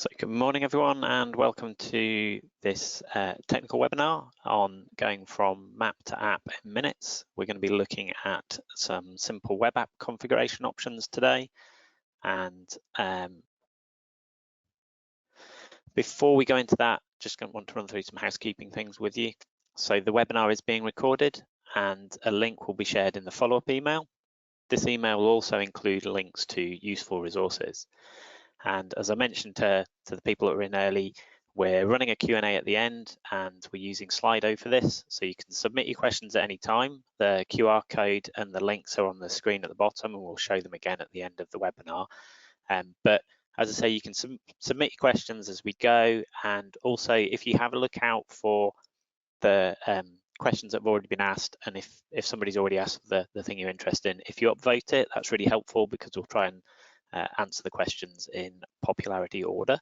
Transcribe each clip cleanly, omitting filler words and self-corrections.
So good morning everyone and welcome to this technical webinar on going from map to app in minutes. We're going to be looking at some simple web app configuration options today, and before we go into that, just going to want to run through some housekeeping things with you. So the webinar is being recorded and a link will be shared in the follow-up email. This email will also include links to useful resources. And as I mentioned to the people that were in early, we're running a Q&A at the end and we're using Slido for this. So you can submit your questions at any time. The QR code and the links are on the screen at the bottom and we'll show them again at the end of the webinar. But as I say, you can submit your questions as we go. And also if you have a look out for the questions that have already been asked, and if somebody's already asked the thing you're interested in, if you upvote it, that's really helpful because we'll try and answer the questions in popularity order.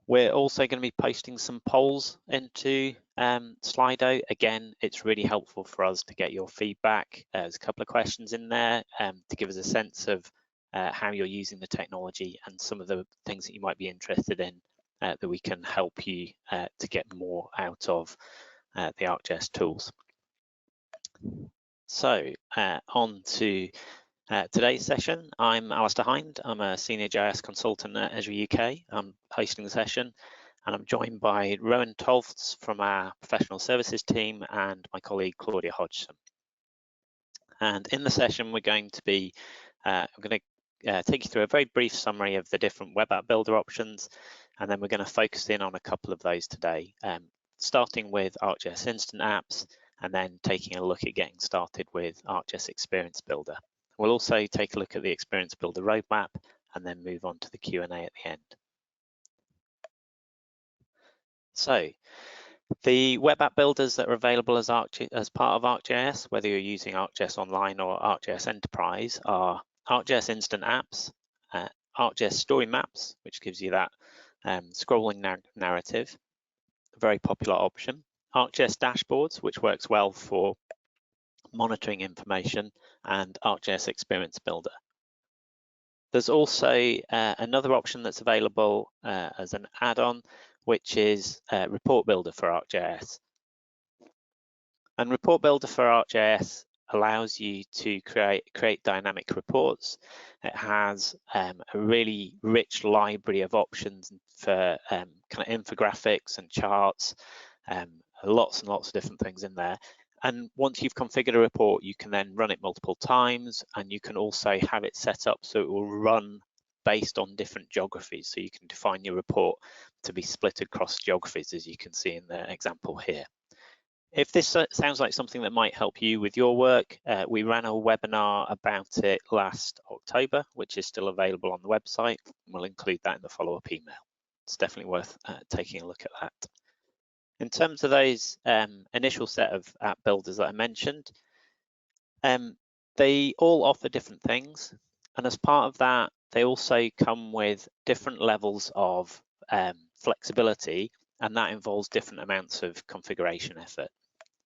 We're also going to be posting some polls into Slido. Again, it's really helpful for us to get your feedback. There's a couple of questions in there to give us a sense of how you're using the technology and some of the things that you might be interested in that we can help you to get more out of the ArcGIS tools. So on to today's session. I'm Alistair Hind. I'm a Senior GIS Consultant at Azure UK. I'm hosting the session and I'm joined by Rowan Tolfts from our Professional Services team and my colleague Claudia Hodgson. And in the session we're going to be, I'm going to take you through a very brief summary of the different web app builder options, and then we're going to focus in on a couple of those today, starting with ArcGIS Instant Apps and then taking a look at getting started with ArcGIS Experience Builder. We'll also take a look at the Experience Builder roadmap and then move on to the Q&A at the end. So the web app builders that are available as part of ArcGIS, whether you're using ArcGIS Online or ArcGIS Enterprise, are ArcGIS Instant Apps, ArcGIS Story Maps, which gives you that scrolling narrative, a very popular option, ArcGIS Dashboards, which works well for monitoring information, and ArcGIS Experience Builder. There's also another option that's available as an add-on, which is Report Builder for ArcGIS. And Report Builder for ArcGIS allows you to create dynamic reports. It has a really rich library of options for kind of infographics and charts, lots and lots of different things in there. And once you've configured a report, you can then run it multiple times, and you can also have it set up so it will run based on different geographies. So you can define your report to be split across geographies, as you can see in the example here. If this sounds like something that might help you with your work, we ran a webinar about it last October, which is still available on the website. We'll include that in the follow-up email. It's definitely worth taking a look at that. In terms of those initial set of app builders that I mentioned, they all offer different things, and as part of that, they also come with different levels of flexibility, and that involves different amounts of configuration effort.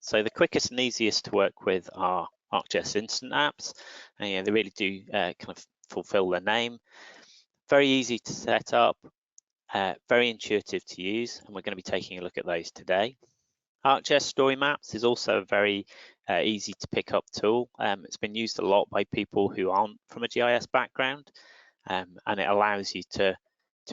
So the quickest and easiest to work with are ArcGIS Instant Apps, and they really do kind of fulfill their name. Very easy to set up, very intuitive to use, and we're going to be taking a look at those today. ArcGIS Story Maps is also a very easy to pick up tool. It's been used a lot by people who aren't from a GIS background, and it allows you to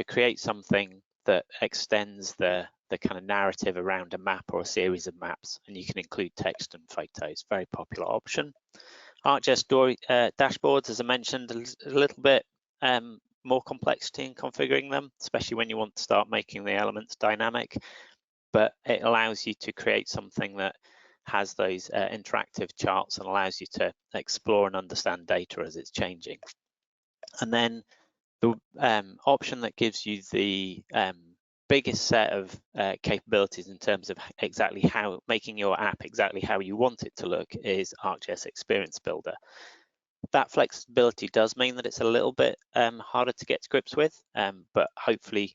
create something that extends the kind of narrative around a map or a series of maps, and you can include text and photos. Very popular option. ArcGIS Story Dashboards, as I mentioned, a little bit more complexity in configuring them, especially when you want to start making the elements dynamic, but it allows you to create something that has those interactive charts and allows you to explore and understand data as it's changing. And then the option that gives you the biggest set of capabilities in terms of exactly how making your app exactly how you want it to look is ArcGIS Experience Builder. That flexibility does mean that it's a little bit harder to get to grips with, but hopefully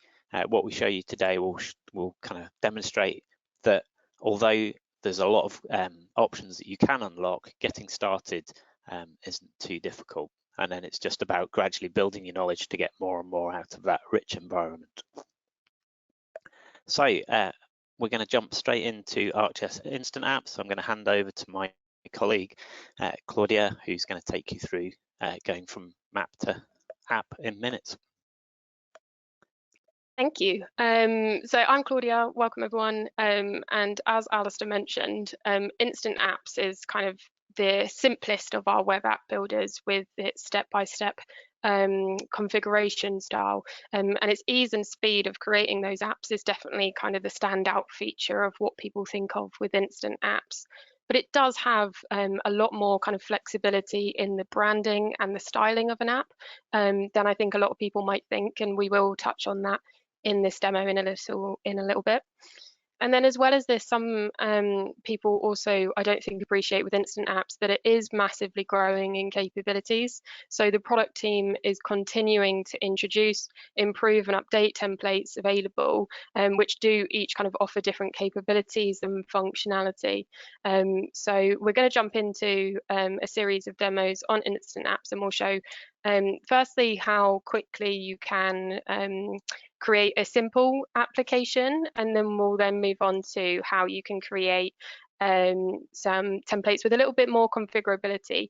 what we show you today will kind of demonstrate that although there's a lot of options that you can unlock, getting started isn't too difficult. and then it's just about gradually building your knowledge to get more and more out of that rich environment. So we're going to jump straight into ArcGIS Instant Apps. So I'm going to hand over to my colleague, Claudia, who's going to take you through going from map to app in minutes. Thank you. So I'm Claudia, welcome everyone. And as Alistair mentioned, Instant Apps is kind of the simplest of our web app builders with its step-by-step configuration style. And its ease and speed of creating those apps is definitely kind of the standout feature of what people think of with Instant Apps. But it does have a lot more kind of flexibility in the branding and the styling of an app than I think a lot of people might think, and we will touch on that in this demo in a little bit. And then as well as this, some people also, I don't think, appreciate with Instant Apps that it is massively growing in capabilities. So the product team is continuing to introduce, improve and update templates available, which do each kind of offer different capabilities and functionality. So we're going to jump into a series of demos on Instant Apps, and we'll show firstly how quickly you can create a simple application, and then we'll move on to how you can create some templates with a little bit more configurability.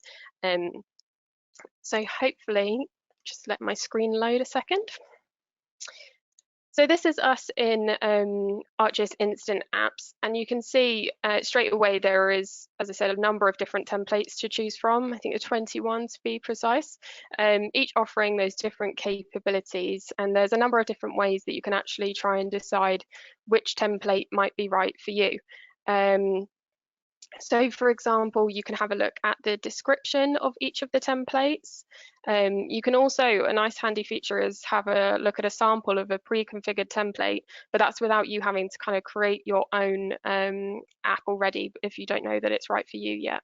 So hopefully, just let my screen load a second. So this is us in ArcGIS Instant Apps, and you can see straight away there is, as I said, a number of different templates to choose from. I think there's 21 to be precise, each offering those different capabilities, and there's a number of different ways that you can actually try and decide which template might be right for you. So for example, you can have a look at the description of each of the templates. You can also, a nice handy feature is have a look at a sample of a pre-configured template, but that's without you having to kind of create your own app already if you don't know that it's right for you yet.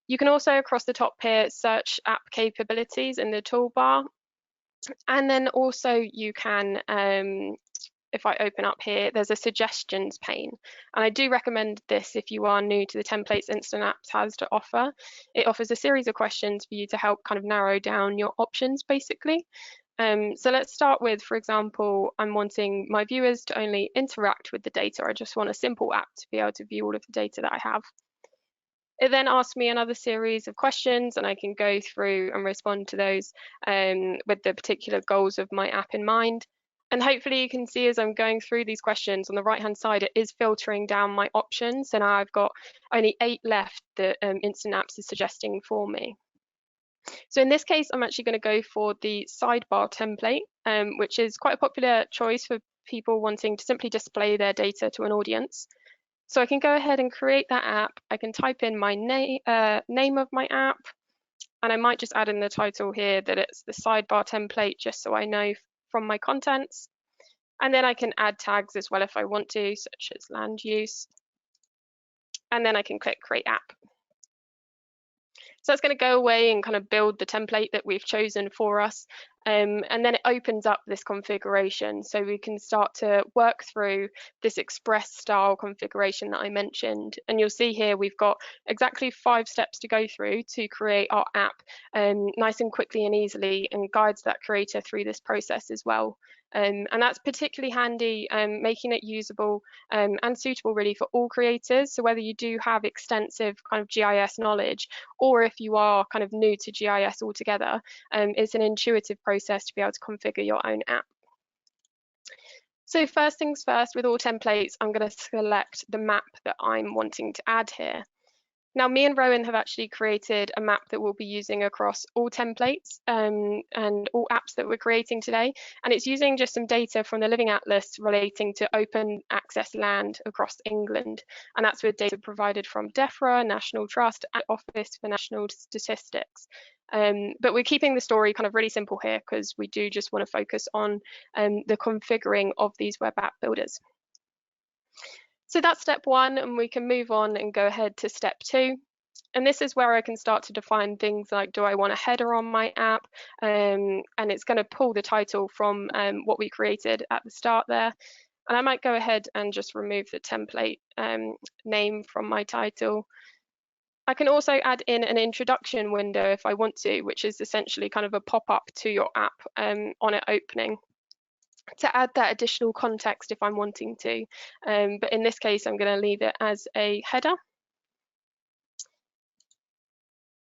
You can also, across the top here, search app capabilities in the toolbar. And then also you can, if I open up here, there's a suggestions pane. And I do recommend this if you are new to the templates Instant Apps has to offer. It offers a series of questions for you to help kind of narrow down your options, basically. So let's start with, for example, I'm wanting my viewers to only interact with the data. I just want a simple app to be able to view all of the data that I have. It then asks me another series of questions, and I can go through and respond to those with the particular goals of my app in mind. And hopefully you can see as I'm going through these questions on the right hand side, it is filtering down my options, and I've got only 8 left that Instant Apps is suggesting for me. So in this case, I'm actually going to go for the sidebar template, which is quite a popular choice for people wanting to simply display their data to an audience. So I can go ahead and create that app. I can type in my name of my app, and I might just add in the title here that it's the sidebar template, just so I know from my contents. And then I can add tags as well if I want to, such as land use. And then I can click Create App. So that's going to go away and kind of build the template that we've chosen for us. And then it opens up this configuration. So we can start to work through this Express style configuration that I mentioned. And you'll see here we've got exactly 5 steps to go through to create our app nice and quickly and easily, and guides that creator through this process as well. And that's particularly handy, making it usable and suitable really for all creators. So whether you do have extensive kind of GIS knowledge, or if you are kind of new to GIS altogether, it's an intuitive process to be able to configure your own app. So first things first, with all templates, I'm going to select the map that I'm wanting to add here. Now, me and Rowan have actually created a map that we'll be using across all templates and all apps that we're creating today. And it's using just some data from the Living Atlas relating to open access land across England. And that's with data provided from DEFRA, National Trust, and Office for National Statistics. But we're keeping the story kind of really simple here because we do just want to focus on the configuring of these web app builders. So that's step 1, and we can move on and go ahead to step 2. And this is where I can start to define things like, do I want a header on my app? And it's going to pull the title from what we created at the start there. And I might go ahead and just remove the template name from my title. I can also add in an introduction window if I want to, which is essentially kind of a pop-up to your app on it opening, to add that additional context if I'm wanting to. But in this case, I'm going to leave it as a header.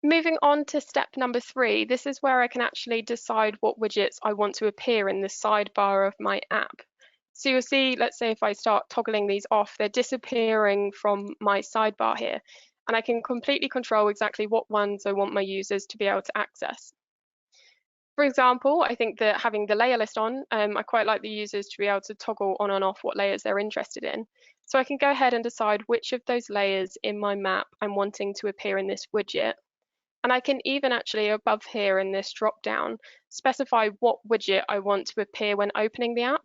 Moving on to step number 3, this is where I can actually decide what widgets I want to appear in the sidebar of my app. So you'll see, let's say if I start toggling these off, they're disappearing from my sidebar here, and I can completely control exactly what ones I want my users to be able to access. For example, I think that having the layer list on, I quite like the users to be able to toggle on and off what layers they're interested in. So I can go ahead and decide which of those layers in my map I'm wanting to appear in this widget. And I can even actually above here in this drop down specify what widget I want to appear when opening the app.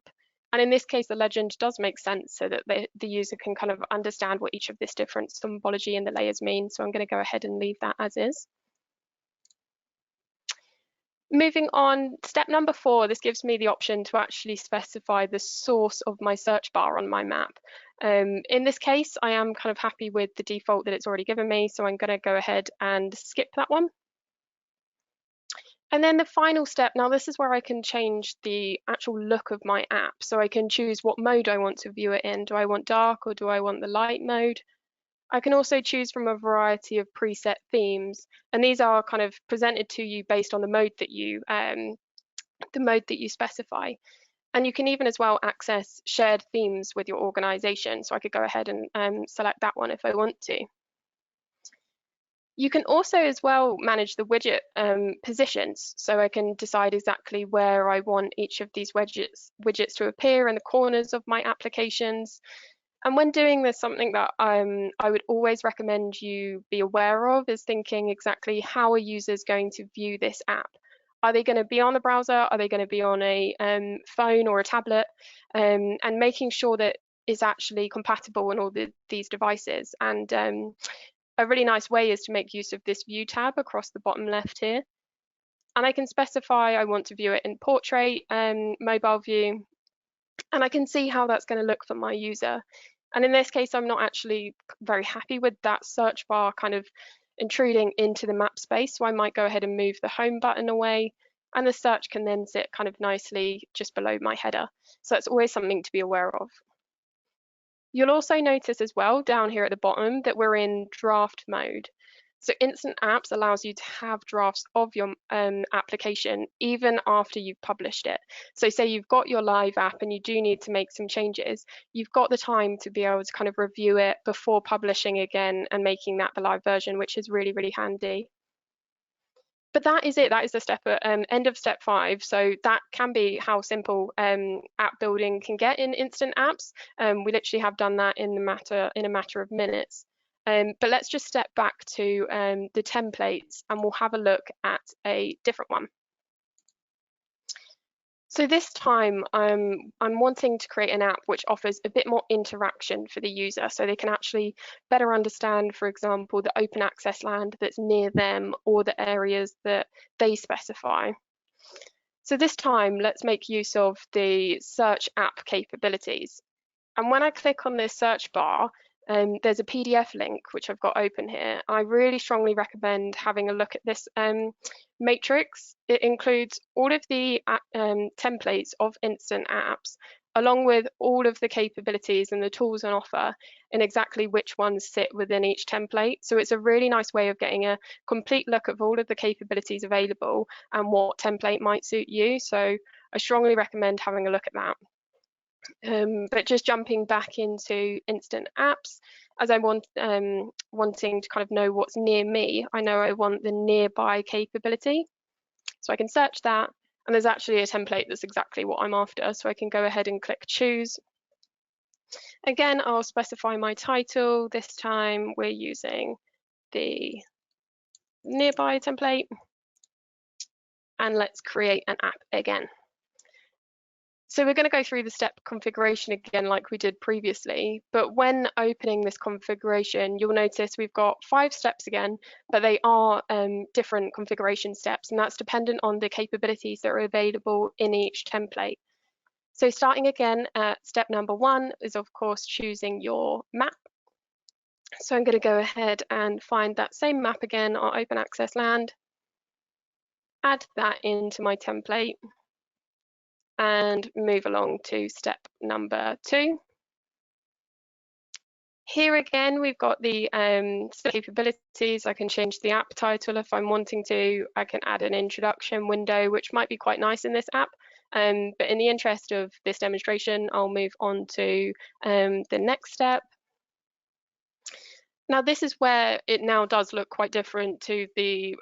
And in this case, the legend does make sense so that the user can kind of understand what each of this different symbology in the layers mean. So I'm going to go ahead and leave that as is. Moving on, step number 4, this gives me the option to actually specify the source of my search bar on my map. In this case, I am kind of happy with the default that it's already given me, so I'm going to go ahead and skip that one. And then the final step, now this is where I can change the actual look of my app. So I can choose what mode I want to view it in. Do I want dark or do I want the light mode? I can also choose from a variety of preset themes, and these are kind of presented to you based on the mode that you specify. And you can even as well access shared themes with your organization. So I could go ahead and select that one if I want to. You can also as well manage the widget positions. So I can decide exactly where I want each of these widgets to appear in the corners of my applications. And when doing this, something that I would always recommend you be aware of is thinking exactly how are users going to view this app. Are they going to be on the browser? Are they going to be on a phone or a tablet? And making sure that it's actually compatible on all these devices. And a really nice way is to make use of this view tab across the bottom left here. And I can specify I want to view it in portrait, mobile view, and I can see how that's going to look for my user. And in this case, I'm not actually very happy with that search bar kind of intruding into the map space. So I might go ahead and move the home button away, and the search can then sit kind of nicely just below my header. So that's always something to be aware of. You'll also notice as well down here at the bottom that we're in draft mode. So Instant Apps allows you to have drafts of your application even after you've published it. So say you've got your live app and you do need to make some changes, you've got the time to be able to kind of review it before publishing again and making that the live version, which is really, really handy. But that is it. That is the step at end of step 5. So that can be how simple app building can get in Instant Apps. We literally have done that in a matter of minutes. But let's just step back to the templates and we'll have a look at a different one. So this time I'm wanting to create an app which offers a bit more interaction for the user so they can actually better understand, for example, the open access land that's near them or the areas that they specify. So this time let's make use of the search app capabilities. And when I click on this search bar, there's a PDF link which I've got open here. I really strongly recommend having a look at this matrix. It includes all of the templates of Instant Apps, along with all of the capabilities and the tools on offer, and exactly which ones sit within each template. So it's a really nice way of getting a complete look of all of the capabilities available and what template might suit you. So I strongly recommend having a look at that. But just jumping back into Instant Apps, as I want wanting to kind of know what's near me, I know I want the nearby capability. So I can search that, and there's actually a template that's exactly what I'm after. So I can go ahead and click choose. Again, I'll specify my title. This time we're using the nearby template. And let's create an app again. So we're going to go through the step configuration again like we did previously, but when opening this configuration, you'll notice we've got 5 steps again, but they are different configuration steps, and that's dependent on the capabilities that are available in each template. So starting again at step number 1 is of course choosing your map. So I'm going to go ahead and find that same map again, our open access land, add that into my template, and move along to step number 2. Here again, we've got the capabilities. I can change the app title if I'm wanting to. I can add an introduction window, which might be quite nice in this app. But in the interest of this demonstration, I'll move on to the next step. Now, this is where it now does look quite different to the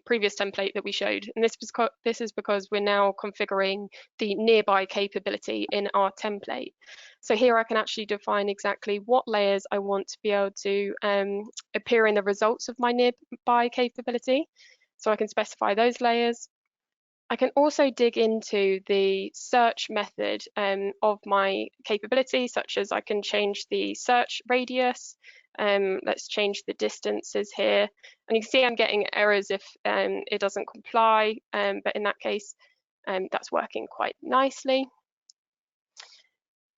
previous template that we showed. And this is because we're now configuring the nearby capability in our template. So here I can actually define exactly what layers I want to be able to appear in the results of my nearby capability. So I can specify those layers. I can also dig into the search method of my capability, such as I can change the search radius. Let's change the distances here. And you can see I'm getting errors if it doesn't comply, but in that case, that's working quite nicely.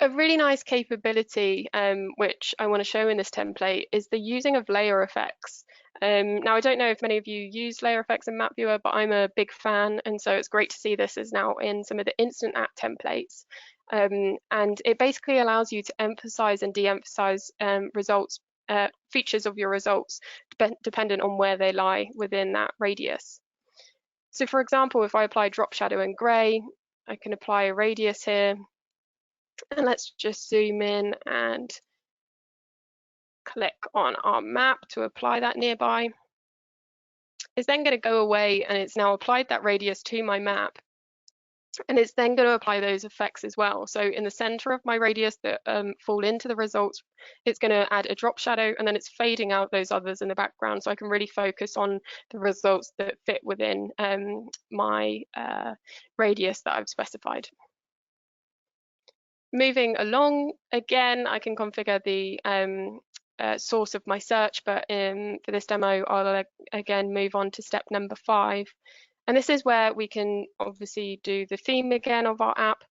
A really nice capability, which I want to show in this template, is the using of layer effects. Now, I don't know if many of you use layer effects in Map Viewer, but I'm a big fan, and so it's great to see this is now in some of the Instant App templates. And it basically allows you to emphasize and de-emphasize results, features of your results, dependent on where they lie within that radius. So for example, if I apply drop shadow and gray, I can apply a radius here. And let's just zoom in and click on our map to apply that nearby. It's then going to go away, and it's now applied that radius to my map. And it's then going to apply those effects as well. So in the center of my radius that fall into the results, it's going to add a drop shadow, and then it's fading out those others in the background. So I can really focus on the results that fit within my radius that I've specified. Moving along, again, I can configure the source of my search, but for this demo, I'll again move on to step number 5. And this is where we can obviously do the theme again of our app.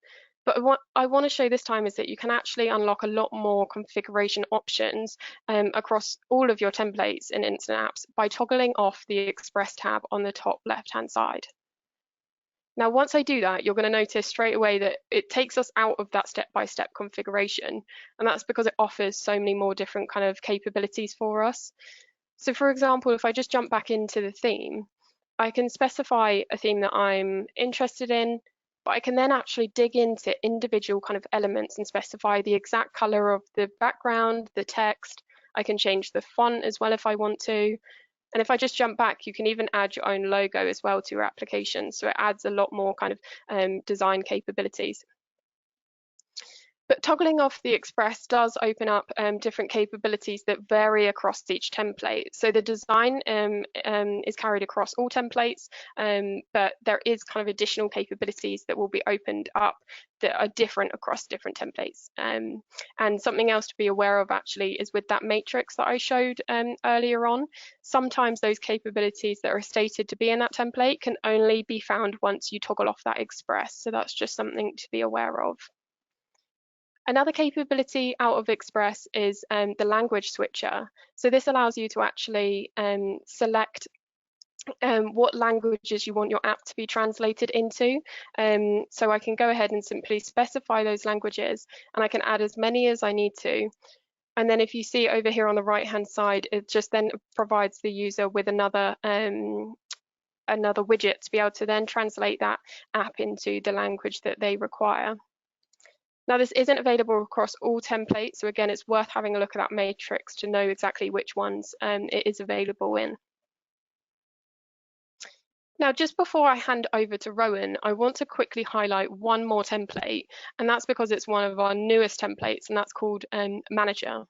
But what I want to show this time is that you can actually unlock a lot more configuration options across all of your templates in Instant Apps by toggling off the Express tab on the top left-hand side. Now, once I do that, you're going to notice straight away that it takes us out of that step-by-step configuration. And that's because it offers so many more different kind of capabilities for us. So for example, if I just jump back into the theme, I can specify a theme that I'm interested in, but I can then actually dig into individual kind of elements and specify the exact color of the background, the text. I can change the font as well if I want to. And if I just jump back, you can even add your own logo as well to your application. So it adds a lot more kind of design capabilities. But toggling off the Express does open up different capabilities that vary across each template. So the design is carried across all templates, but there is kind of additional capabilities that will be opened up that are different across different templates. And something else to be aware of actually is with that matrix that I showed earlier on, sometimes those capabilities that are stated to be in that template can only be found once you toggle off that Express. So that's just something to be aware of. Another capability out of Express is the language switcher. So this allows you to actually select what languages you want your app to be translated into. So I can go ahead and simply specify those languages, and I can add as many as I need to. And then if you see over here on the right-hand side, it just then provides the user with another widget to be able to then translate that app into the language that they require. Now, this isn't available across all templates, so again, it's worth having a look at that matrix to know exactly which ones it is available in. Now, just before I hand over to Rowan, I want to quickly highlight one more template, and that's because it's one of our newest templates, and that's called Manager.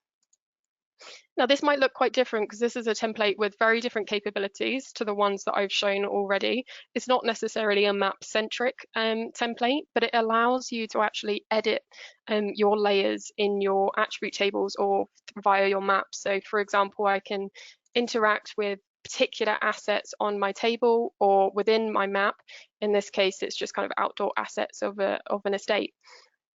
Now, this might look quite different because this is a template with very different capabilities to the ones that I've shown already. It's not necessarily a map-centric template, but it allows you to actually edit your layers in your attribute tables or via your map. So for example, I can interact with particular assets on my table or within my map. In this case, it's just kind of outdoor assets of an estate.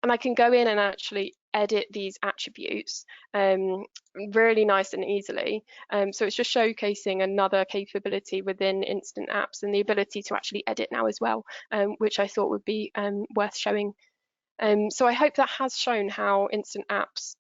And I can go in and actually edit these attributes really nice and easily. So it's just showcasing another capability within Instant Apps and the ability to actually edit now as well, which I thought would be worth showing. So I hope that has shown how Instant Apps,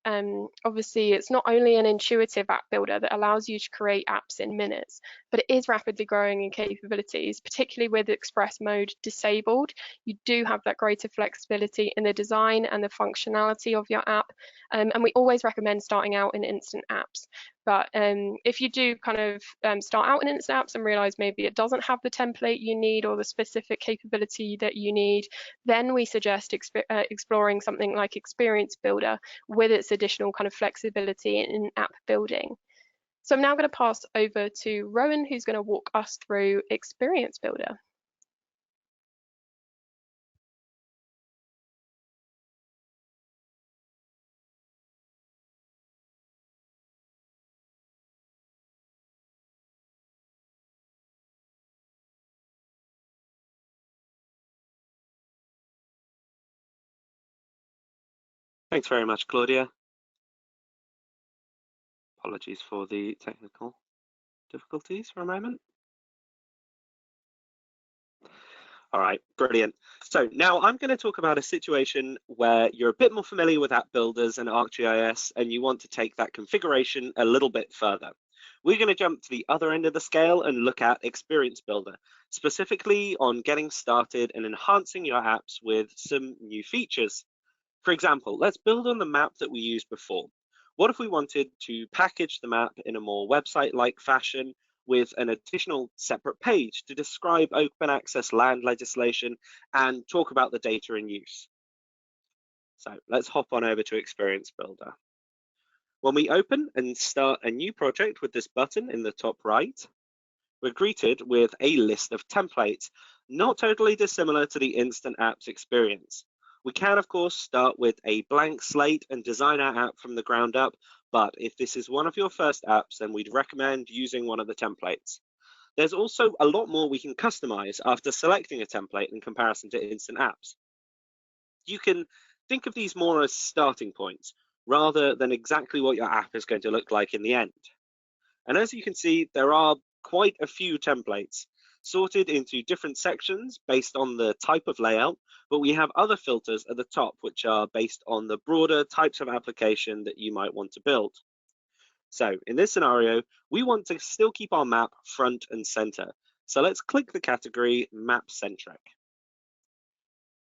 obviously it's not only an intuitive app builder that allows you to create apps in minutes, but it is rapidly growing in capabilities, particularly with Express mode disabled. You do have that greater flexibility in the design and the functionality of your app. And we always recommend starting out in Instant Apps. But if you do kind of start out in Instant Apps and realize maybe it doesn't have the template you need or the specific capability that you need, then we suggest exploring something like Experience Builder with its additional kind of flexibility in app building. So I'm now going to pass over to Rowan, who's going to walk us through Experience Builder. Thanks very much, Claudia. Apologies for the technical difficulties for a moment. All right, brilliant. So now I'm going to talk about a situation where you're a bit more familiar with app builders and ArcGIS, and you want to take that configuration a little bit further. We're going to jump to the other end of the scale and look at Experience Builder, specifically on getting started and enhancing your apps with some new features. For example, let's build on the map that we used before. What if we wanted to package the map in a more website-like fashion with an additional separate page to describe open access land legislation and talk about the data in use? So let's hop on over to Experience Builder. When we open and start a new project with this button in the top right, we're greeted with a list of templates, not totally dissimilar to the Instant Apps experience. We can, of course, start with a blank slate and design our app from the ground up, but if this is one of your first apps, then we'd recommend using one of the templates. There's also a lot more we can customize after selecting a template in comparison to Instant Apps. You can think of these more as starting points, rather than exactly what your app is going to look like in the end. And as you can see, there are quite a few templates, sorted into different sections based on the type of layout, but we have other filters at the top which are based on the broader types of application that you might want to build. So in this scenario, we want to still keep our map front and center. So let's click the category Map Centric.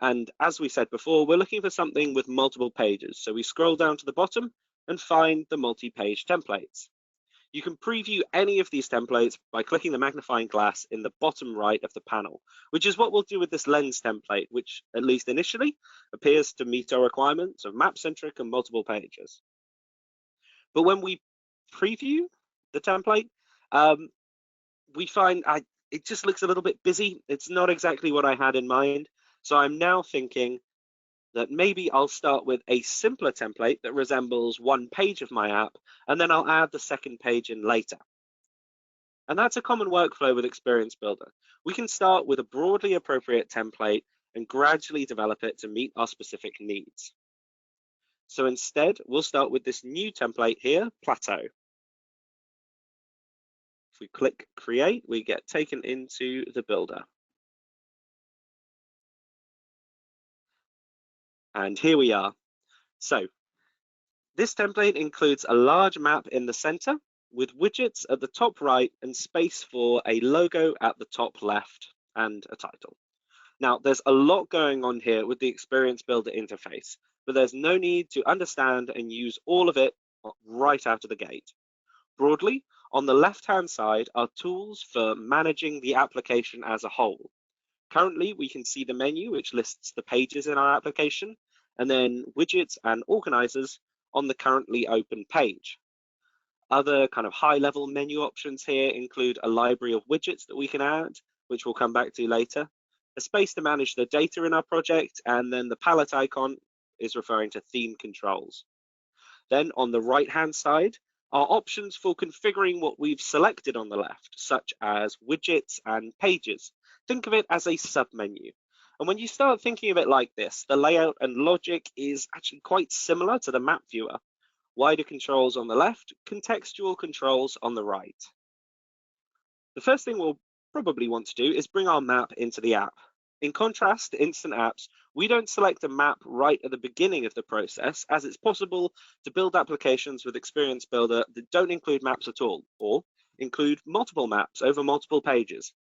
And as we said before, we're looking for something with multiple pages. So we scroll down to the bottom and find the multi-page templates. You can preview any of these templates by clicking the magnifying glass in the bottom right of the panel, which is what we'll do with this lens template, which at least initially appears to meet our requirements of map-centric and multiple pages. But when we preview the template, we find it just looks a little bit busy. It's not exactly what I had in mind. So I'm now thinking that maybe I'll start with a simpler template that resembles one page of my app, and then I'll add the second page in later. And that's a common workflow with Experience Builder. We can start with a broadly appropriate template and gradually develop it to meet our specific needs. So instead, we'll start with this new template here, Plateau. If we click Create, we get taken into the builder. And here we are. So this template includes a large map in the center with widgets at the top right and space for a logo at the top left and a title. Now, there's a lot going on here with the Experience Builder interface, but there's no need to understand and use all of it right out of the gate. Broadly, on the left-hand side are tools for managing the application as a whole. Currently, we can see the menu, which lists the pages in our application, and then widgets and organizers on the currently open page. Other kind of high-level menu options here include a library of widgets that we can add, which we'll come back to later, a space to manage the data in our project, and then the palette icon is referring to theme controls. Then on the right-hand side are options for configuring what we've selected on the left, such as widgets and pages. Think of it as a submenu. And when you start thinking of it like this, the layout and logic is actually quite similar to the map viewer. Wider controls on the left, contextual controls on the right. The first thing we'll probably want to do is bring our map into the app. In contrast to Instant Apps, we don't select a map right at the beginning of the process, as it's possible to build applications with Experience Builder that don't include maps at all, or include multiple maps over multiple pages.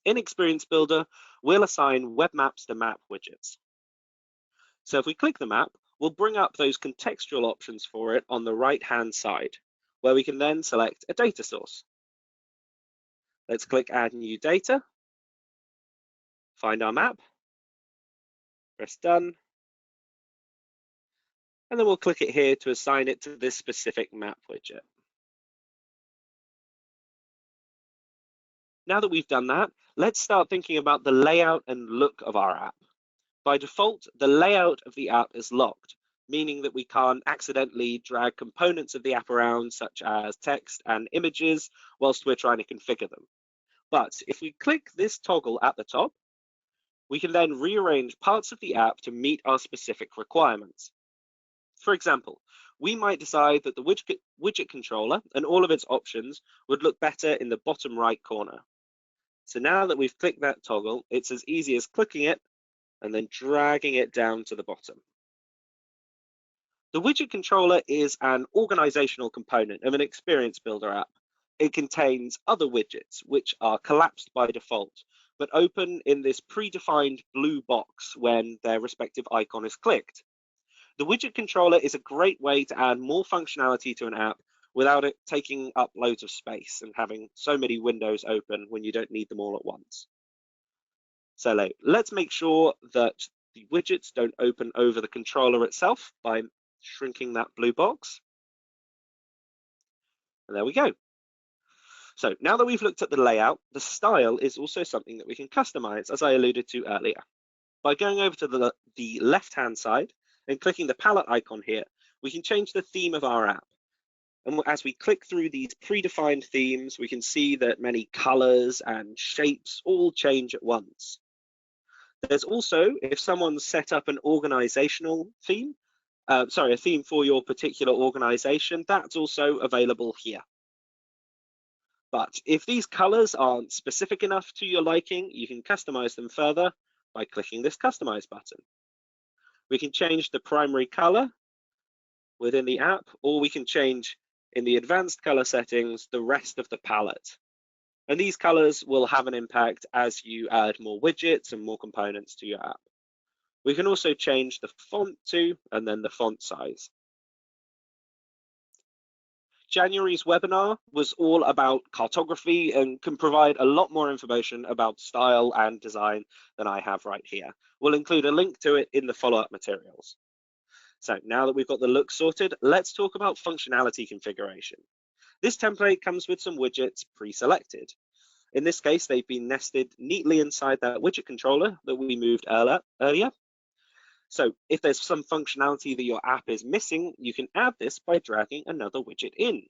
In Experience Builder, we'll assign web maps to map widgets. So if we click the map, we'll bring up those contextual options for it on the right-hand side, where we can then select a data source. Let's click Add New Data, find our map, press Done, and then we'll click it here to assign it to this specific map widget. Now that we've done that, let's start thinking about the layout and look of our app. By default, the layout of the app is locked, meaning that we can't accidentally drag components of the app around, such as text and images, whilst we're trying to configure them. But if we click this toggle at the top, we can then rearrange parts of the app to meet our specific requirements. For example, we might decide that the widget controller and all of its options would look better in the bottom right corner. So now that we've clicked that toggle, it's as easy as clicking it and then dragging it down to the bottom. The widget controller is an organizational component of an Experience Builder app. It contains other widgets, which are collapsed by default, but open in this predefined blue box when their respective icon is clicked. The widget controller is a great way to add more functionality to an app without it taking up loads of space and having so many windows open when you don't need them all at once. So let's make sure that the widgets don't open over the controller itself by shrinking that blue box. And there we go. So now that we've looked at the layout, the style is also something that we can customize, as I alluded to earlier. By going over to the left-hand side and clicking the palette icon here, we can change the theme of our app. And as we click through these predefined themes, we can see that many colors and shapes all change at once. There's also, if someone's set up an organizational theme, a theme for your particular organization, that's also available here. But if these colors aren't specific enough to your liking, you can customize them further by clicking this Customize button. We can change the primary color within the app, or we can change in the advanced color settings the rest of the palette. And these colors will have an impact as you add more widgets and more components to your app. We can also change the font too, and then the font size. January's webinar was all about cartography and can provide a lot more information about style and design than I have right here. We'll include a link to it in the follow-up materials. So now that we've got the look sorted, let's talk about functionality configuration. This template comes with some widgets pre-selected. In this case, they've been nested neatly inside that widget controller that we moved earlier. So if there's some functionality that your app is missing, you can add this by dragging another widget in.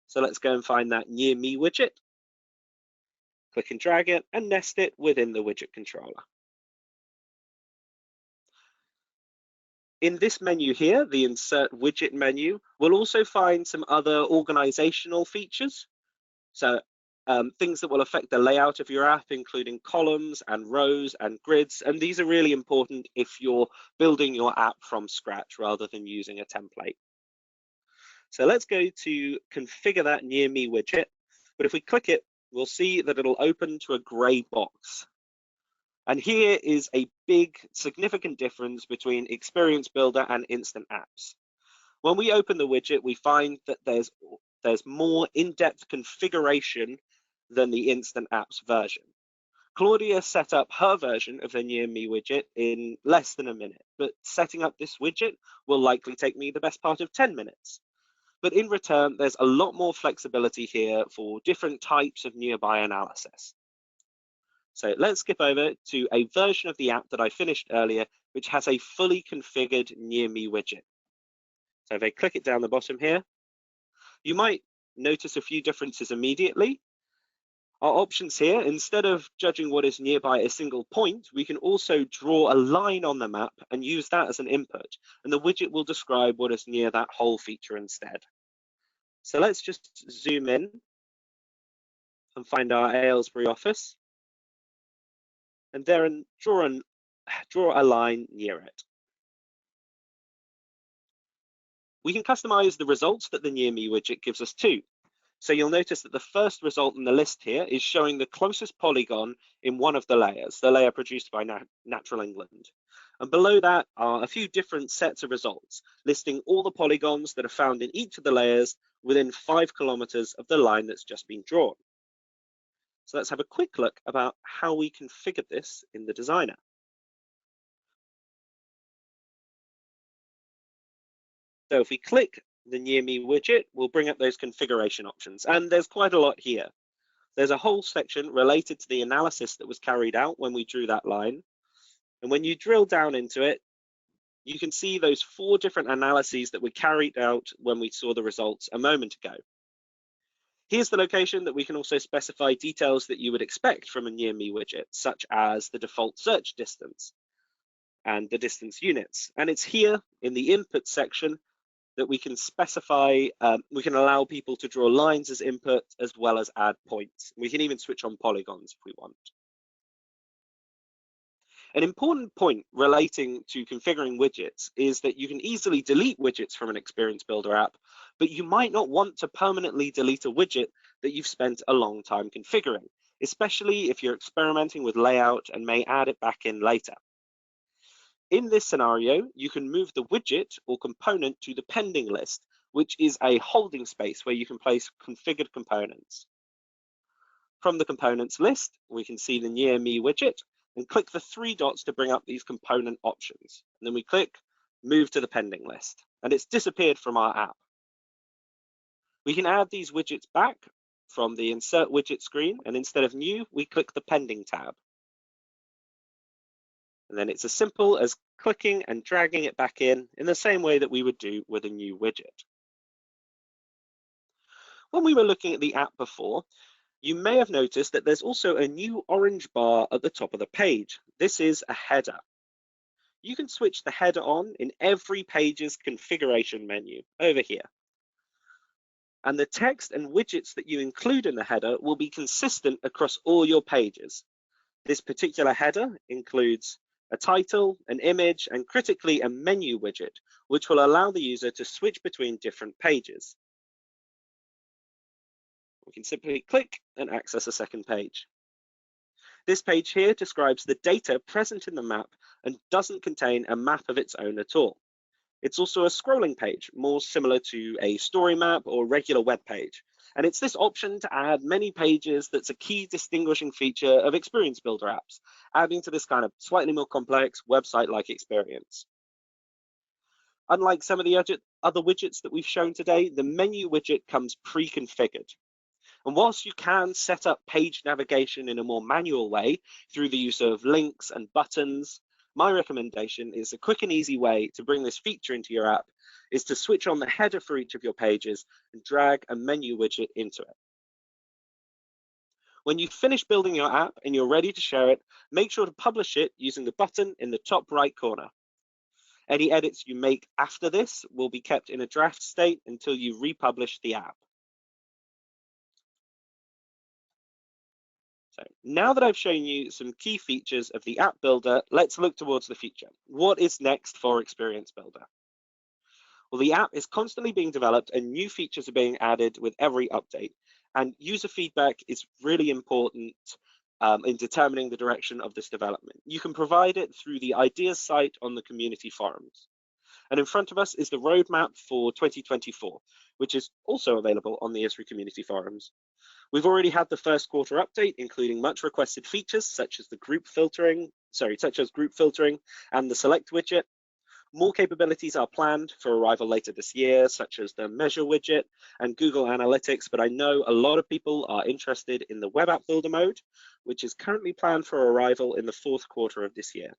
So let's go and find that Near Me widget. Click and drag it and nest it within the widget controller. In this menu here, the Insert Widget menu, we'll also find some other organizational features. So things that will affect the layout of your app, including columns and rows and grids. And these are really important if you're building your app from scratch rather than using a template. So let's go to configure that Near Me widget. But if we click it, we'll see that it'll open to a gray box. And here is a big, significant difference between Experience Builder and Instant Apps. When we open the widget, we find that there's more in-depth configuration than the Instant Apps version. Claudia set up her version of the Near Me widget in less than a minute, but setting up this widget will likely take me the best part of 10 minutes. But in return, there's a lot more flexibility here for different types of nearby analysis. So let's skip over to a version of the app that I finished earlier, which has a fully configured Near Me widget. So if I click it down the bottom here, you might notice a few differences immediately. Our options here, instead of judging what is nearby a single point, we can also draw a line on the map and use that as an input, and the widget will describe what is near that whole feature instead. So let's just zoom in and find our Aylesbury office, and then draw a line near it. We can customize the results that the Near Me widget gives us too. So you'll notice that the first result in the list here is showing the closest polygon in one of the layers, the layer produced by Natural England. And below that are a few different sets of results, listing all the polygons that are found in each of the layers within 5 kilometers of the line that's just been drawn. So let's have a quick look about how we configured this in the designer. So if we click the Near Me widget, we'll bring up those configuration options. And there's quite a lot here. There's a whole section related to the analysis that was carried out when we drew that line. And when you drill down into it, you can see those 4 different analyses that were carried out when we saw the results a moment ago. Here's the location that we can also specify details that you would expect from a Near Me widget, such as the default search distance and the distance units. And it's here in the input section that we can specify, we can allow people to draw lines as input as well as add points. We can even switch on polygons if we want. An important point relating to configuring widgets is that you can easily delete widgets from an Experience Builder app, but you might not want to permanently delete a widget that you've spent a long time configuring, especially if you're experimenting with layout and may add it back in later. In this scenario, you can move the widget or component to the pending list, which is a holding space where you can place configured components. From the components list, we can see the Near Me widget and click the 3 dots to bring up these component options. And then we click Move to the pending list, and it's disappeared from our app. We can add these widgets back from the Insert Widget screen, and instead of New, we click the Pending tab. And then it's as simple as clicking and dragging it back in the same way that we would do with a new widget. When we were looking at the app before, you may have noticed that there's also a new orange bar at the top of the page. This is a header. You can switch the header on in every page's configuration menu over here. And the text and widgets that you include in the header will be consistent across all your pages. This particular header includes a title, an image, and critically a menu widget, which will allow the user to switch between different pages. We can simply click and access a second page. This page here describes the data present in the map and doesn't contain a map of its own at all. It's also a scrolling page, more similar to a story map or regular web page. And it's this option to add many pages that's a key distinguishing feature of Experience Builder apps, adding to this kind of slightly more complex website-like experience. Unlike some of the other widgets that we've shown today, the menu widget comes pre-configured. And whilst you can set up page navigation in a more manual way through the use of links and buttons, my recommendation is a quick and easy way to bring this feature into your app is to switch on the header for each of your pages and drag a menu widget into it. When you finish building your app and you're ready to share it, make sure to publish it using the button in the top right corner. Any edits you make after this will be kept in a draft state until you republish the app. So now that I've shown you some key features of the app builder, let's look towards the future. What is next for Experience Builder? Well, the app is constantly being developed and new features are being added with every update. And user feedback is really important in determining the direction of this development. You can provide it through the ideas site on the community forums. And in front of us is the roadmap for 2024, which is also available on the Esri community forums. We've already had the first quarter update, including much requested features such as group filtering and the select widget. More capabilities are planned for arrival later this year, such as the measure widget and Google Analytics, but I know a lot of people are interested in the web app builder mode, which is currently planned for arrival in the 4th quarter of this year.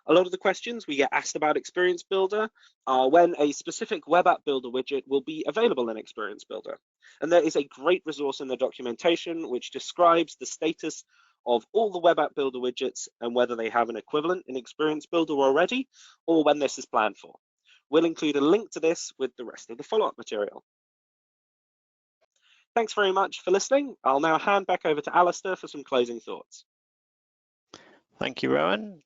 A lot of the questions we get asked about Experience Builder are when a specific web app builder widget will be available in Experience Builder. And there is a great resource in the documentation which describes the status of all the web app builder widgets and whether they have an equivalent in Experience Builder already or when this is planned for. We'll include a link to this with the rest of the follow-up material. Thanks very much for listening. I'll now hand back over to Alistair for some closing thoughts. Thank you, Rowan.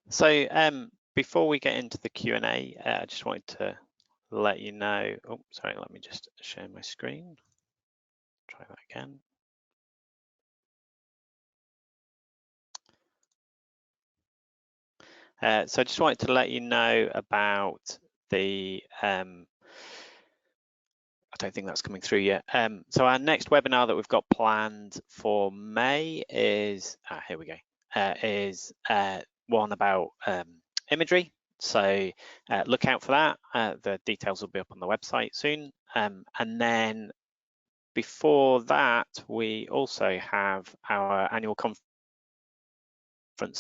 So before we get into the Q&A, I just wanted to let you know, oh, sorry, let me just share my screen. Try that again. So I just wanted to let you know about the, I don't think that's coming through yet. So our next webinar that we've got planned for May is, here we go, is one about imagery. So look out for that. The details will be up on the website soon. And then before that, we also have our annual conference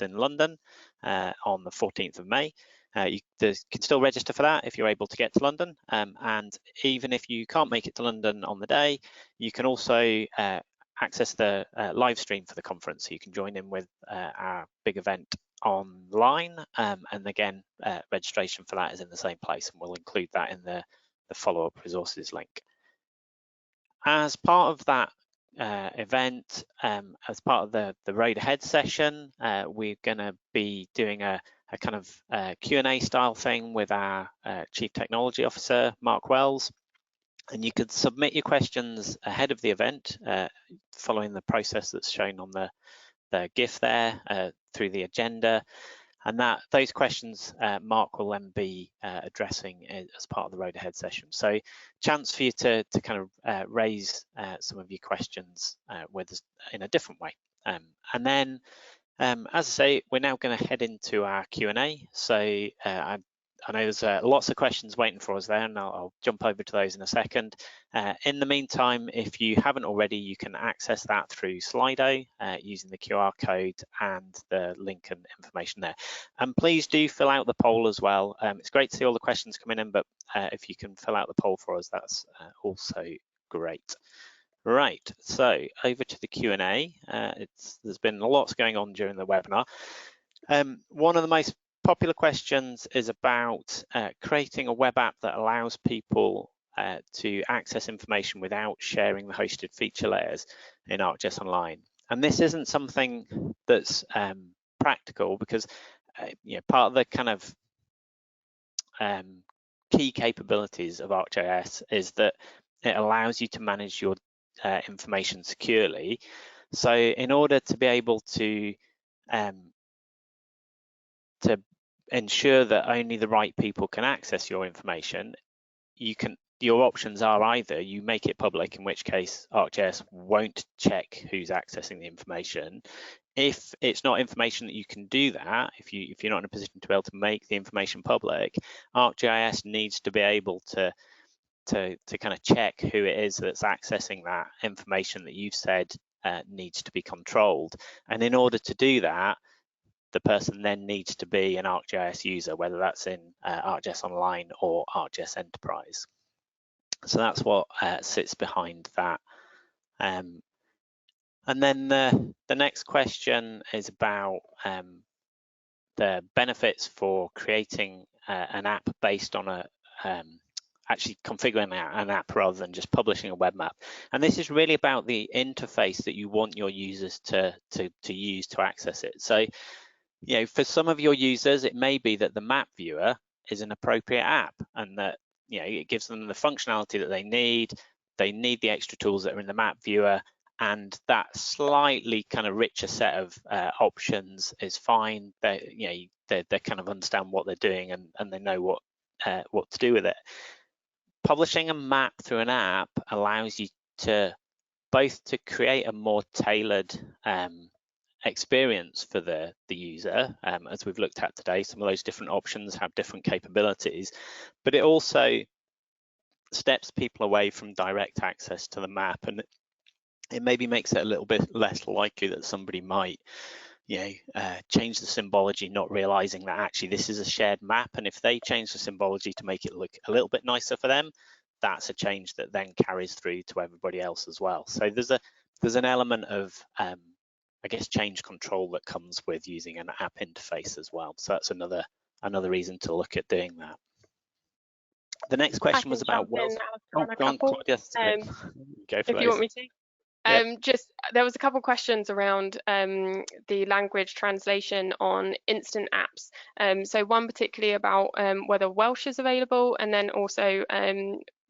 in London on the 14th of May. You can still register for that if you're able to get to London. And even if you can't make it to London on the day, you can also access the live stream for the conference. So you can join in with our big event online. And again, registration for that is in the same place, and we'll include that in the follow-up resources link. As part of that event, as part of the road ahead session, we're going to be doing a kind of Q&A style thing with our Chief Technology Officer, Mark Wells. And you could submit your questions ahead of the event, following the process that's shown on the GIF there through the agenda. And those questions Mark will then be addressing as part of the road ahead session. So chance for you to kind of raise some of your questions with us in a different way. And then, as I say, we're now going to head into our Q&A. So I know there's lots of questions waiting for us there, and I'll jump over to those in a second. In the meantime, if you haven't already, you can access that through Slido using the QR code and the link and information there. And please do fill out the poll as well. It's great to see all the questions coming in, but if you can fill out the poll for us, that's also great. Right, so over to the Q&A. There's been lots going on during the webinar. One of the most popular questions is about creating a web app that allows people to access information without sharing the hosted feature layers in ArcGIS Online. And this isn't something that's practical because part of the kind of key capabilities of ArcGIS is that it allows you to manage your information securely. So in order to be able to ensure that only the right people can access your information, your options are either you make it public, in which case ArcGIS won't check who's accessing the information. If it's not information that you can do that, if you're not in a position to be able to make the information public, ArcGIS needs to be able to kind of check who it is that's accessing that information that you've said needs to be controlled. And in order to do that, the person then needs to be an ArcGIS user, whether that's in ArcGIS Online or ArcGIS Enterprise. So that's what sits behind that. And then the next question is about the benefits for creating an app based on actually configuring an app rather than just publishing a web map. And this is really about the interface that you want your users to use to access it. So, for some of your users, it may be that the map viewer is an appropriate app and that, it gives them the functionality that they need. They need the extra tools that are in the map viewer, and that slightly kind of richer set of options is fine. They kind of understand what they're doing and they know what to do with it. Publishing a map through an app allows you to both to create a more tailored experience for the user, as we've looked at today. Some of those different options have different capabilities, but it also steps people away from direct access to the map, and it maybe makes it a little bit less likely that somebody might, change the symbology, not realizing that actually this is a shared map. And if they change the symbology to make it look a little bit nicer for them, that's a change that then carries through to everybody else as well. So there's an element of, I guess, change control that comes with using an app interface as well. So that's another reason to look at doing that. The next question was about Welsh. Oh, go on, Claudia. Go for if you want me to. Yep. Just there was a couple questions around the language translation on instant apps. So one particularly about whether Welsh is available, and then also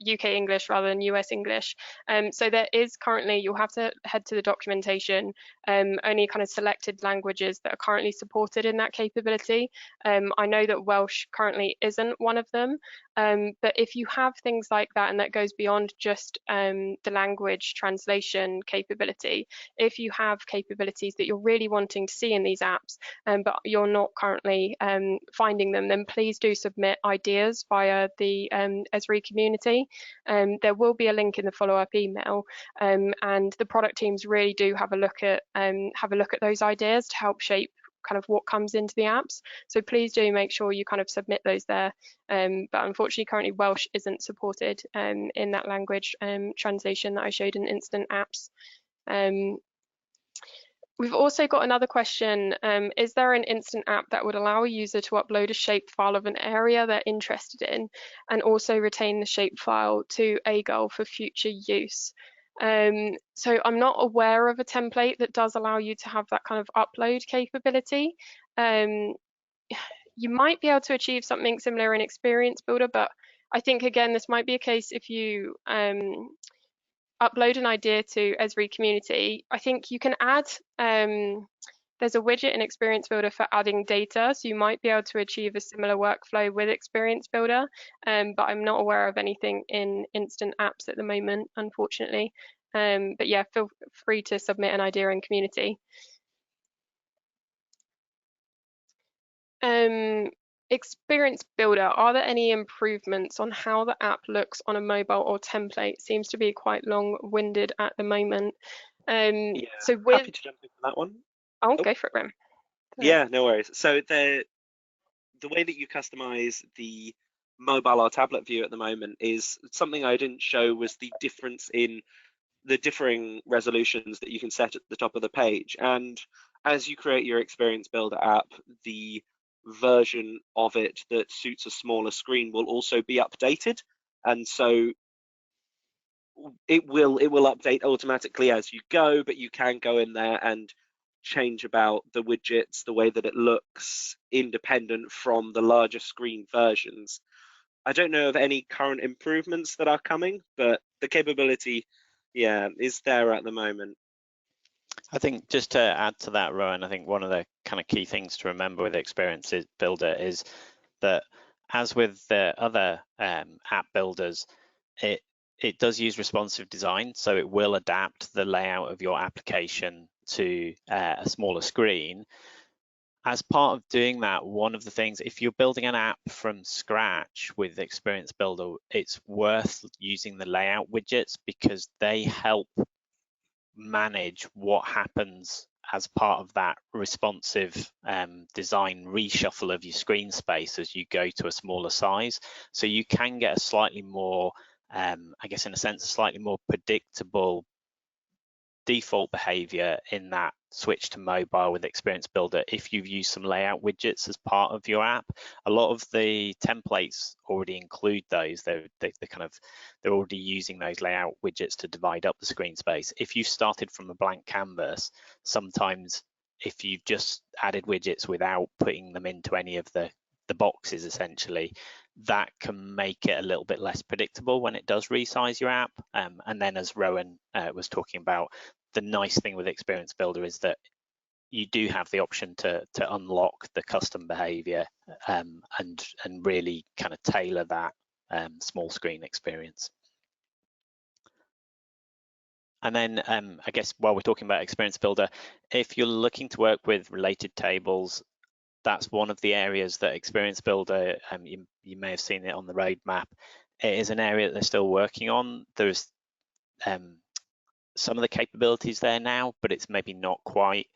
UK English rather than US English. So there is currently, you'll have to head to the documentation, only kind of selected languages that are currently supported in that capability. I know that Welsh currently isn't one of them, but if you have things like that, and that goes beyond just the language translation capability, if you have capabilities that you're really wanting to see in these apps, but you're not currently finding them, then please do submit ideas via the Esri community. There will be a link in the follow-up email, and the product teams really do have a look at those ideas to help shape kind of what comes into the apps. So please do make sure you kind of submit those there. But unfortunately, currently Welsh isn't supported in that language translation that I showed in Instant Apps. We've also got another question. Is there an instant app that would allow a user to upload a shapefile of an area they're interested in and also retain the shapefile to AGL for future use? So I'm not aware of a template that does allow you to have that kind of upload capability. You might be able to achieve something similar in Experience Builder, but I think, again, this might be a case if you upload an idea to Esri community. I think you can add, there's a widget in Experience Builder for adding data, so you might be able to achieve a similar workflow with Experience Builder, but I'm not aware of anything in Instant Apps at the moment, unfortunately. But yeah, feel free to submit an idea in community. Experience Builder, are there any improvements on how the app looks on a mobile or template? Seems to be quite long-winded at the moment. Yeah, so happy to jump into that one. Oh, go for it, Rem. Yeah, no worries. So the way that you customize the mobile or tablet view at the moment is something I didn't show, was the difference in the differing resolutions that you can set at the top of the page. And as you create your Experience Builder app, the version of it that suits a smaller screen will also be updated, and so it will update automatically as you go, but you can go in there and change about the widgets, the way that it looks, independent from the larger screen versions. I don't know of any current improvements that are coming, but the capability, yeah, is there at the moment. I think just to add to that, Rowan, I think one of the kind of key things to remember with Experience Builder is that, as with the other app builders, it does use responsive design, so it will adapt the layout of your application to a smaller screen. As part of doing that, one of the things, if you're building an app from scratch with Experience Builder, it's worth using the layout widgets, because they help manage what happens as part of that responsive design reshuffle of your screen space as you go to a smaller size. So you can get a slightly more, I guess in a sense, a slightly more predictable default behavior in that switch to mobile with Experience Builder if you've used some layout widgets as part of your app. A lot of the templates already include those. They're already using those layout widgets to divide up the screen space. If you started from a blank canvas, sometimes if you've just added widgets without putting them into any of the boxes, essentially, that can make it a little bit less predictable when it does resize your app. And then, as Rowan was talking about, the nice thing with Experience Builder is that you do have the option to unlock the custom behavior and really kind of tailor that small screen experience. And then I guess while we're talking about Experience Builder, if you're looking to work with related tables, that's one of the areas that Experience Builder, you may have seen it on the roadmap, it is an area that they're still working on. There's some of the capabilities there now, but it's maybe not quite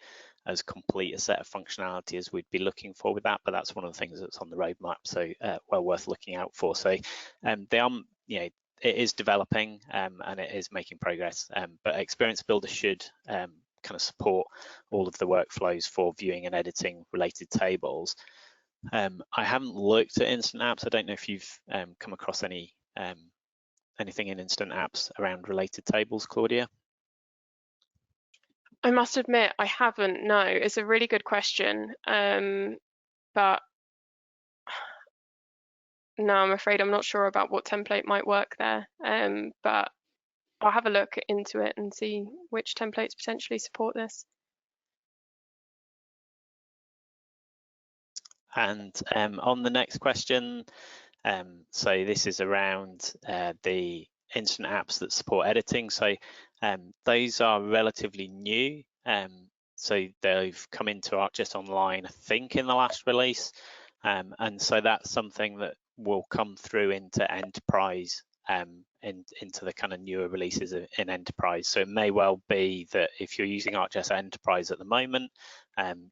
as complete a set of functionality as we'd be looking for with that. But that's one of the things that's on the roadmap, so well worth looking out for. So they are, it is developing and it is making progress. But Experience Builder should kind of support all of the workflows for viewing and editing related tables. I haven't looked at Instant Apps. I don't know if you've come across any anything in Instant Apps around related tables, Claudia. I must admit, I haven't. No, it's a really good question, but no, I'm afraid I'm not sure about what template might work there. But I'll have a look into it and see which templates potentially support this. And on the next question, so this is around the instant apps that support editing. So those are relatively new. So they've come into ArcGIS Online, I think, in the last release. And so that's something that will come through into Enterprise, into the kind of newer releases in Enterprise. So it may well be that if you're using ArcGIS Enterprise at the moment,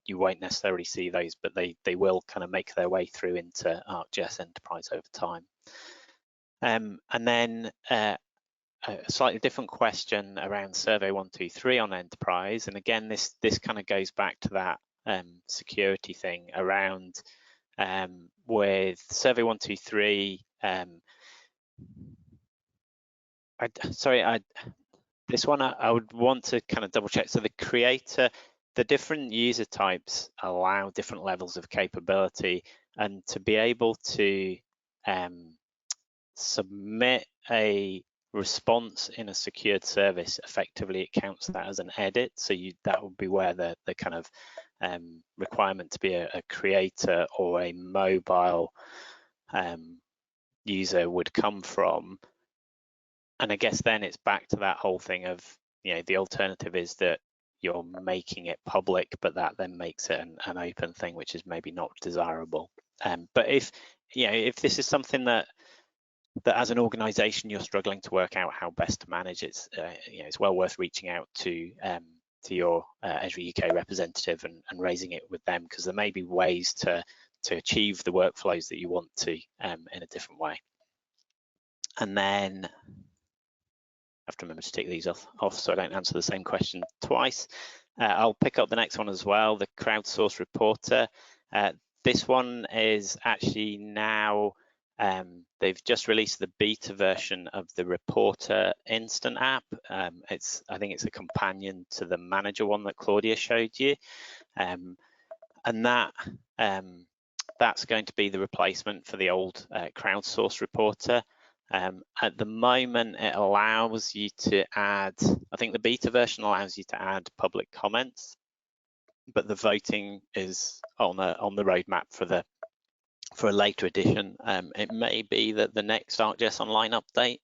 you won't necessarily see those, but they will kind of make their way through into ArcGIS Enterprise over time. And then a slightly different question around Survey 123 on Enterprise. And again, this kind of goes back to that security thing around with Survey 123. This one I would want to kind of double check. So the creator, the different user types allow different levels of capability, and to be able to submit a response in a secured service, effectively it counts that as an edit. So that would be where the kind of requirement to be a creator or a mobile user would come from. And I guess then it's back to that whole thing of, the alternative is that you're making it public, but that then makes it an open thing, which is maybe not desirable. But if this is something that as an organization you're struggling to work out how best to manage, it's well worth reaching out to your Esri UK representative and raising it with them, because there may be ways to achieve the workflows that you want to in a different way. And then I have to remember to take these off so I don't answer the same question twice. I'll pick up the next one as well, the crowdsourced reporter. This one is actually now, they've just released the beta version of the Reporter Instant app. I think it's a companion to the Manager one that Claudia showed you. And that's going to be the replacement for the old crowdsourced reporter. At the moment, it allows you to add, I think the beta version allows you to add public comments, but the voting is on the roadmap for a later edition. It may be that the next ArcGIS Online update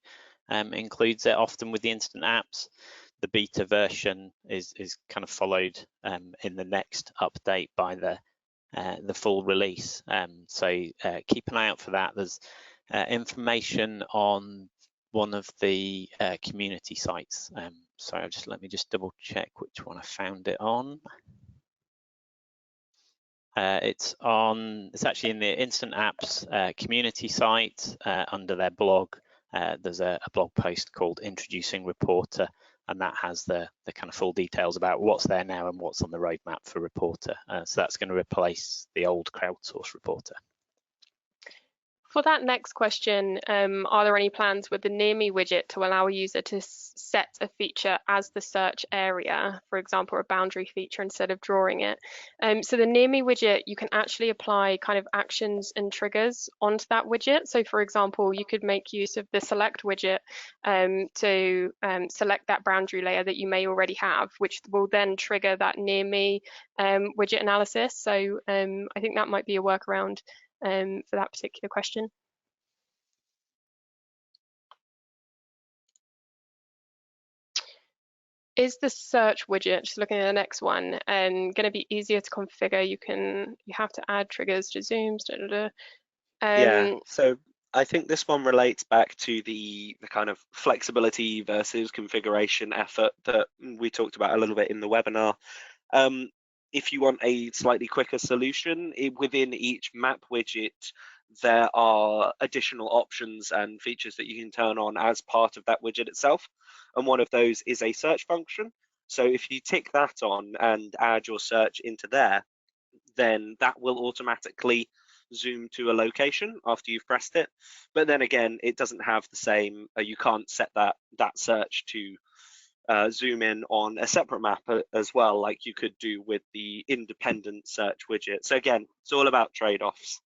includes it. Often with the instant apps, the beta version is kind of followed in the next update by the full release. So keep an eye out for that. There's information on one of the community sites. So let me just double check which one I found it on. It's actually in the Instant Apps community site under their blog. There's a blog post called Introducing Reporter, and that has the kind of full details about what's there now and what's on the roadmap for Reporter. So that's going to replace the old crowdsourced Reporter. For that next question, are there any plans with the Near Me widget to allow a user to set a feature as the search area, for example, a boundary feature instead of drawing it? So the Near Me widget, you can actually apply kind of actions and triggers onto that widget. So for example, you could make use of the select widget to select that boundary layer that you may already have, which will then trigger that Near Me widget analysis. So I think that might be a workaround for that particular question. Is the search widget, just looking at the next one, going to be easier to configure? You have to add triggers to zooms. Yeah, so I think this one relates back to the kind of flexibility versus configuration effort that we talked about a little bit in the webinar. If you want a slightly quicker solution, within each map widget, there are additional options and features that you can turn on as part of that widget itself. And one of those is a search function. So if you tick that on and add your search into there, then that will automatically zoom to a location after you've pressed it. But then again, it doesn't have the same, you can't set that search to zoom in on a separate map as well, like you could do with the independent search widget. So again, it's all about trade-offs.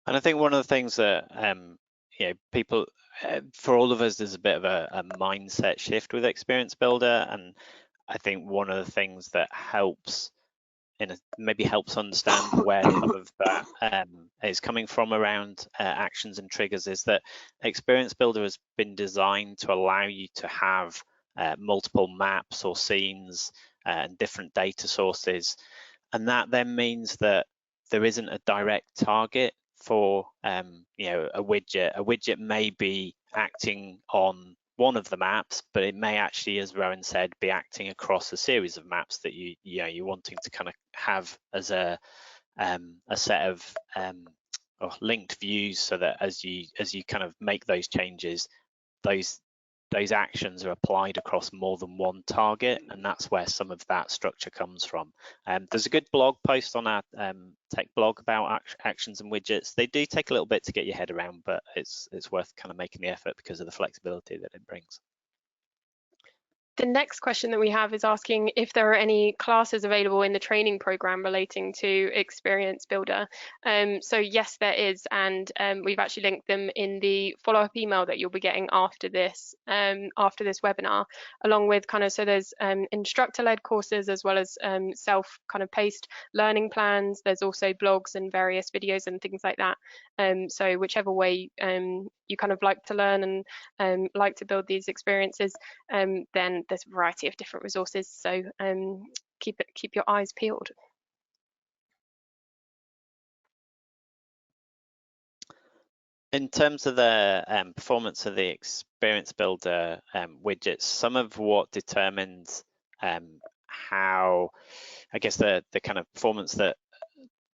And I think one of the things that people, for all of us, there's a bit of a mindset shift with Experience Builder, and I think one of the things that helps maybe helps understand where some of that is coming from around actions and triggers is that Experience Builder has been designed to allow you to have multiple maps or scenes and different data sources, and that then means that there isn't a direct target for a widget. A widget may be acting on one of the maps, but it may actually, as Rowan said, be acting across a series of maps that you're wanting to kind of have as a set of linked views, so that as you kind of make those changes, those actions are applied across more than one target, and that's where some of that structure comes from. There's a good blog post on our tech blog about actions and widgets. They do take a little bit to get your head around, but it's worth kind of making the effort because of the flexibility that it brings. The next question that we have is asking if there are any classes available in the training program relating to Experience Builder. So yes, there is, and we've actually linked them in the follow-up email that you'll be getting after this webinar, along with so there's instructor-led courses as well as self paced learning plans. There's also blogs and various videos and things like that. So whichever way you like to learn and like to build these experiences, then there's a variety of different resources. So keep your eyes peeled. In terms of the performance of the Experience Builder widgets, some of what determines how, I guess, the kind of performance that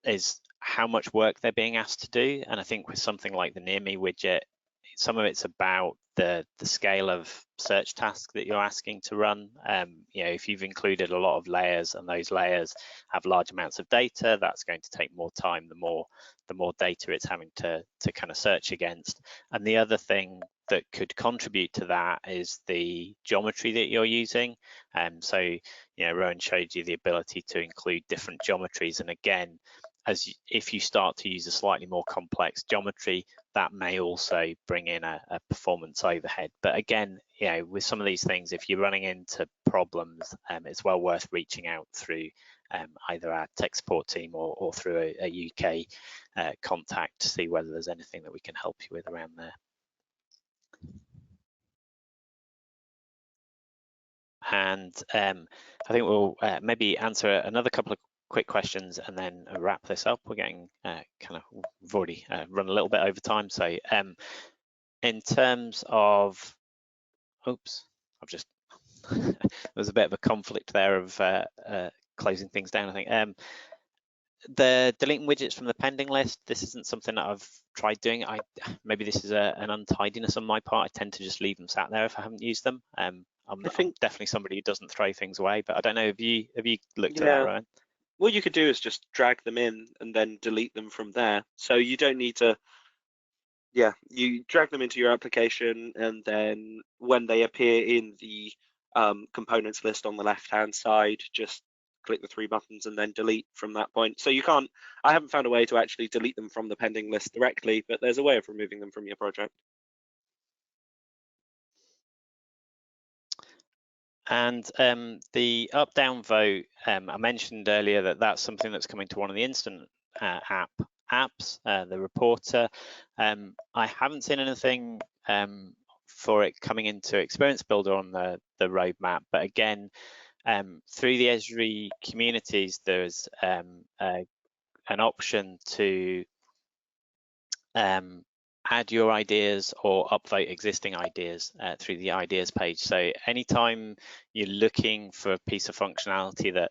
is how much work they're being asked to do. And I think with something like the Near Me widget, some of it's about the scale of search task that you're asking to run. If you've included a lot of layers and those layers have large amounts of data, that's going to take more time the more data it's having to kind of search against. And the other thing that could contribute to that is the geometry that you're using. So Rowan showed you the ability to include different geometries, and again, if you start to use a slightly more complex geometry, that may also bring in a performance overhead. But again, with some of these things, if you're running into problems, it's well worth reaching out through either our tech support team or through a UK contact to see whether there's anything that we can help you with around there. And I think we'll maybe answer another couple of quick questions and then wrap this up. We're getting we've already run a little bit over time. So in terms of, oops, I've just, there's a bit of a conflict there of closing things down, I think. The deleting widgets from the pending list, this isn't something that I've tried doing. Maybe this is an untidiness on my part. I tend to just leave them sat there if I haven't used them. I'm definitely somebody who doesn't throw things away, but I don't know, have you looked at that, Ryan? What you could do is just drag them in and then delete them from there. So you don't need to, you drag them into your application, and then when they appear in the components list on the left-hand side, just click the 3 buttons and then delete from that point. So you can't, I haven't found a way to actually delete them from the pending list directly, but there's a way of removing them from your project. And the up-down vote, I mentioned earlier that that's something that's coming to one of the Instant apps, the reporter. I haven't seen anything for it coming into Experience Builder on the roadmap, but again, through the Esri communities, there's an option to add your ideas or upvote existing ideas through the ideas page. So anytime you're looking for a piece of functionality that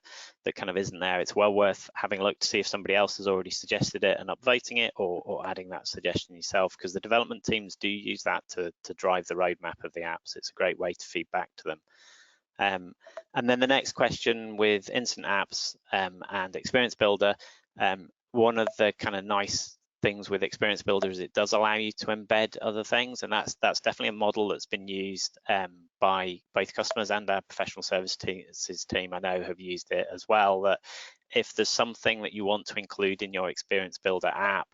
kind of isn't there, it's well worth having a look to see if somebody else has already suggested it and upvoting it, or adding that suggestion yourself, because the development teams do use that to drive the roadmap of the apps. It's a great way to feed back to them. And then the next question with Instant Apps and Experience Builder, one of the kind of nice things with Experience Builder is it does allow you to embed other things, and that's definitely a model that's been used by both customers and our professional services team. I know have used it as well, that if there's something that you want to include in your Experience Builder app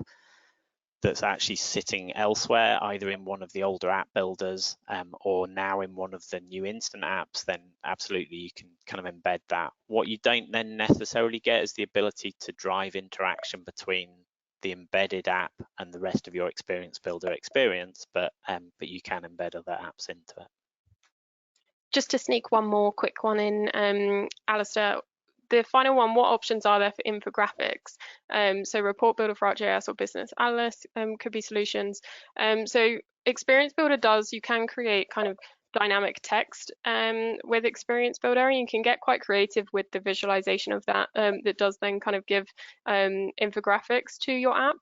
that's actually sitting elsewhere, either in one of the older app builders or now in one of the new instant apps, then absolutely you can kind of embed that. What you don't then necessarily get is the ability to drive interaction between the embedded app and the rest of your Experience Builder experience, but you can embed other apps into it. Just to sneak one more quick one in, Alistair, the final one, what options are there for infographics? So report builder for ArcGIS or business analyst could be solutions. So Experience Builder you can create kind of dynamic text with Experience Builder, and you can get quite creative with the visualization of that. That does then kind of give infographics to your app.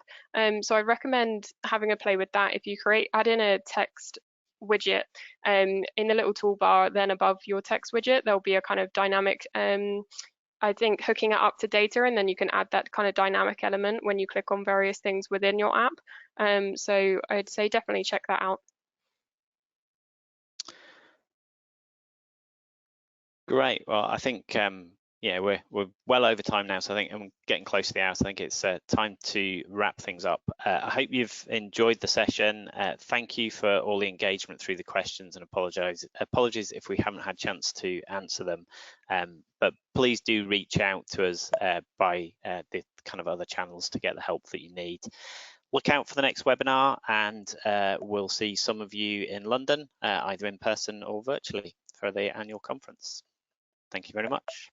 So I recommend having a play with that. If you add in a text widget in the little toolbar, then above your text widget, there'll be a kind of dynamic, I think, hooking it up to data, and then you can add that kind of dynamic element when you click on various things within your app. So I'd say definitely check that out. Great. Well, I think yeah, we're well over time now, so I think I'm getting close to the hour. So I think it's time to wrap things up. I hope you've enjoyed the session. Thank you for all the engagement through the questions, and apologies if we haven't had a chance to answer them. But please do reach out to us by the kind of other channels to get the help that you need. Look out for the next webinar, and we'll see some of you in London, either in person or virtually, for the annual conference. Thank you very much.